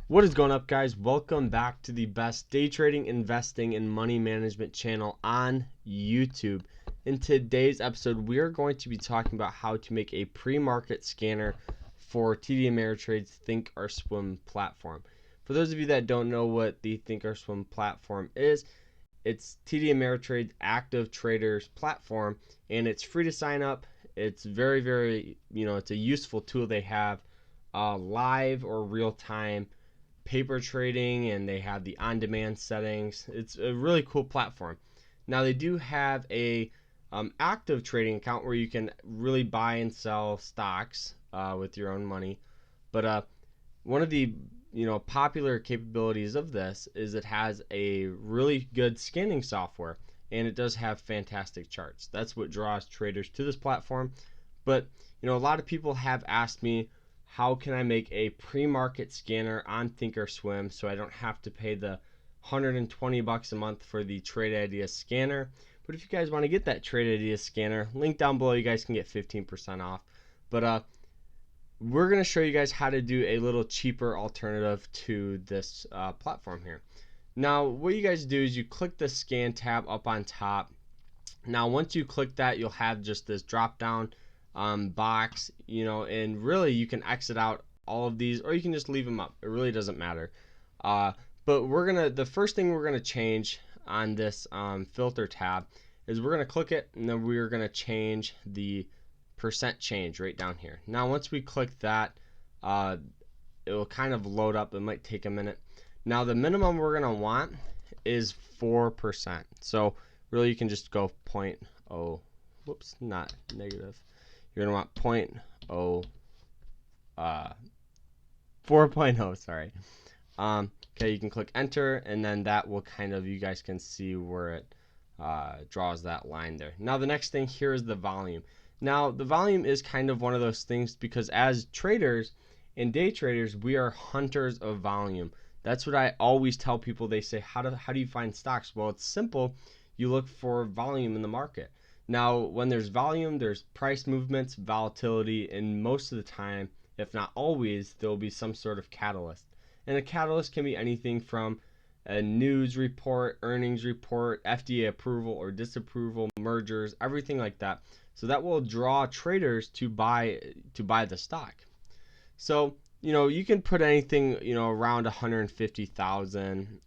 What is going up, guys? Welcome back to the best day trading, investing, and money management channel on YouTube. In today's episode, we are going to be talking about how to make a pre-market scanner for TD Ameritrade's Thinkorswim platform. For those of you that don't know what the Thinkorswim platform is, it's TD Ameritrade's active traders platform, and it's free to sign up. It's very, it's a useful tool they have, live or real-time paper trading, and they have the on-demand settings. It's a really cool platform. Now they do have a active trading account where you can really buy and sell stocks with your own money. But one of the popular capabilities of this is it has a really good scanning software, and it does have fantastic charts. That's what draws traders to this platform. But a lot of people have asked me, how can I make a pre-market scanner on Thinkorswim so I don't have to pay the $120 a month for the Trade Ideas scanner? But if you guys want to get that Trade Ideas scanner, link down below, you guys can get 15% off. But we're going to show you guys how to do a little cheaper alternative to this platform here. Now, what you guys do is you click the scan tab up on top. Now, once you click that, you'll have just this drop down box, and really you can exit out all of these, or you can just leave them up. It really doesn't matter. But the first thing we're gonna change on this filter tab is we're gonna click it, and then we're gonna change the percent change right down here. Now, once we click that, it will kind of load up. It might take a minute. Now, the minimum we're gonna want is 4%. So really, you can just go 0.0. Whoops, not negative. You're going to want 4.0, sorry. Okay, you can click enter, and then that will you guys can see where it draws that line there. Now, the next thing here is the volume. Now, the volume is kind of one of those things, because as traders and day traders, we are hunters of volume. That's what I always tell people. They say, how do you find stocks? Well, it's simple. You look for volume in the market. Now, when there's volume, there's price movements, volatility, and most of the time, if not always, there will be some sort of catalyst. And a catalyst can be anything from a news report, earnings report, FDA approval or disapproval, mergers, everything like that. So that will draw traders to buy the stock. So you can put anything around 150,000,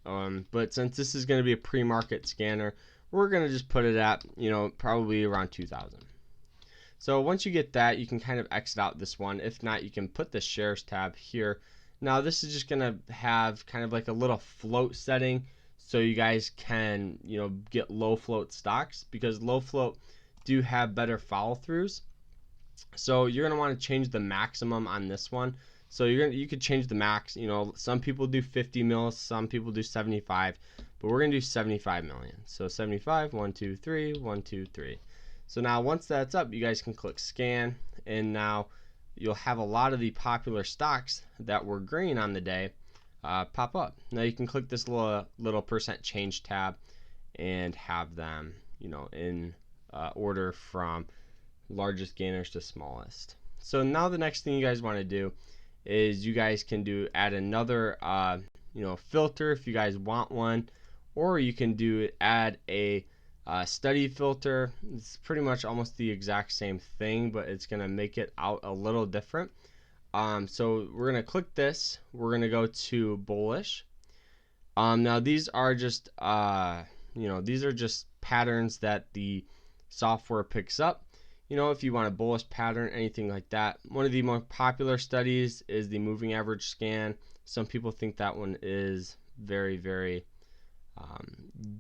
but since this is going to be a pre-market scanner, we're going to just put it at, probably around 2,000. So once you get that, you can kind of exit out this one. If not, you can put the shares tab here. Now, this is just going to have kind of like a little float setting, so you guys can, get low float stocks, because low float do have better follow throughs. So you're going to want to change the maximum on this one. So you could change the max. Some people do 50 mils, some people do 75, but we're gonna do 75 million. So 75, 1, 2, 3, 1, 2, 3. So now once that's up, you guys can click scan, and now you'll have a lot of the popular stocks that were green on the day pop up. Now you can click this little percent change tab and have them, in order from largest gainers to smallest. So now the next thing you guys want to do is you guys can add another filter if you guys want one, or you can add a study filter. It's pretty much almost the exact same thing, but it's gonna make it out a little different. So we're gonna click this. We're gonna go to bullish. Now these are just these are just patterns that the software picks up. If you want a bullish pattern, anything like that. One of the more popular studies is the moving average scan. Some people think that one is very, very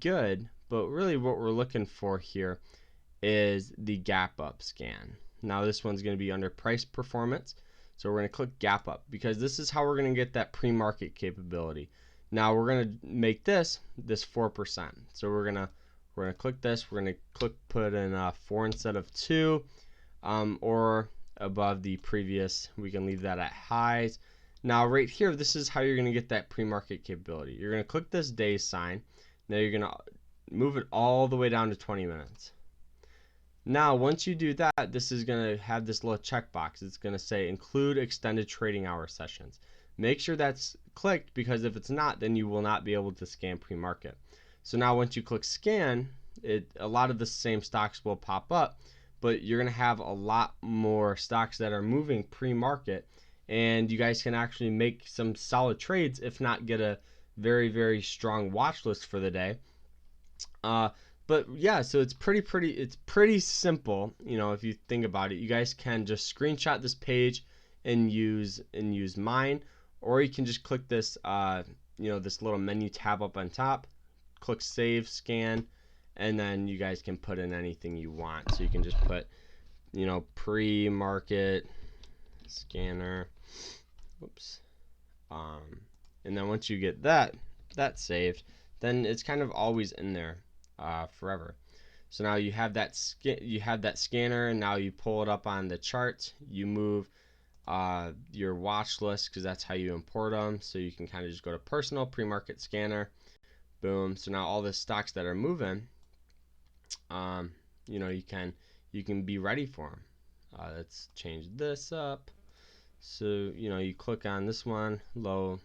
good, but really what we're looking for here is the gap up scan. Now this one's going to be under price performance, so we're going to click gap up, because this is how we're going to get that pre-market capability. Now we're going to make this 4%. So we're going to click this. We're going to put in 4 instead of 2, or above the previous. We can leave that at highs. Now right here, this is how you're going to get that pre-market capability. You're going to click this day sign. Now you're going to move it all the way down to 20 minutes. Now once you do that, this is going to have this little checkbox. It's going to say include extended trading hour sessions. Make sure that's clicked, because if it's not, then you will not be able to scan pre-market. So now once you click scan, a lot of the same stocks will pop up, but you're going to have a lot more stocks that are moving pre-market, and you guys can actually make some solid trades, if not get a very, very strong watch list for the day. But yeah, so it's pretty simple. If you think about it, you guys can just screenshot this page and use mine, or you can just click this this little menu tab up on top, click save, scan, and then you guys can put in anything you want. So you can just put pre-market scanner, whoops, and then once you get that saved, then it's kind of always in there forever. So now you have that scanner, and now you pull it up on the chart, you move your watch list, because that's how you import them. So you can kind of just go to personal, pre-market scanner, boom. So now all the stocks that are moving, you can be ready for them. Let's change this up. So you click on this one, low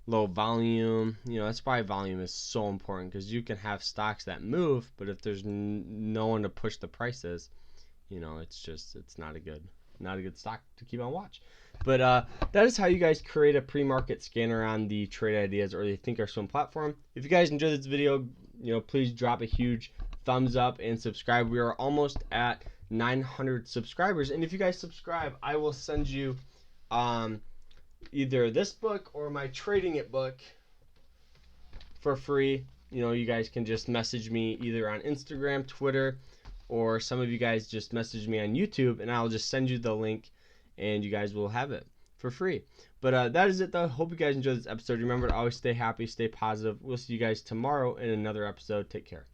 volume. That's why volume is so important, because you can have stocks that move, but if there's no one to push the prices, it's not a good stock to keep on watch. But that is how you guys create a pre-market scanner on the Trade Ideas or the Thinkorswim platform. If you guys enjoyed this video, please drop a huge thumbs up and subscribe. We are almost at 900 subscribers, and if you guys subscribe, I will send you either this book or my Trading It book for free. You guys can just message me either on Instagram, Twitter, or some of you guys just message me on YouTube, and I'll just send you the link, and you guys will have it for free. But that is it, though. Hope you guys enjoyed this episode. Remember to always stay happy, stay positive. We'll see you guys tomorrow in another episode. Take care.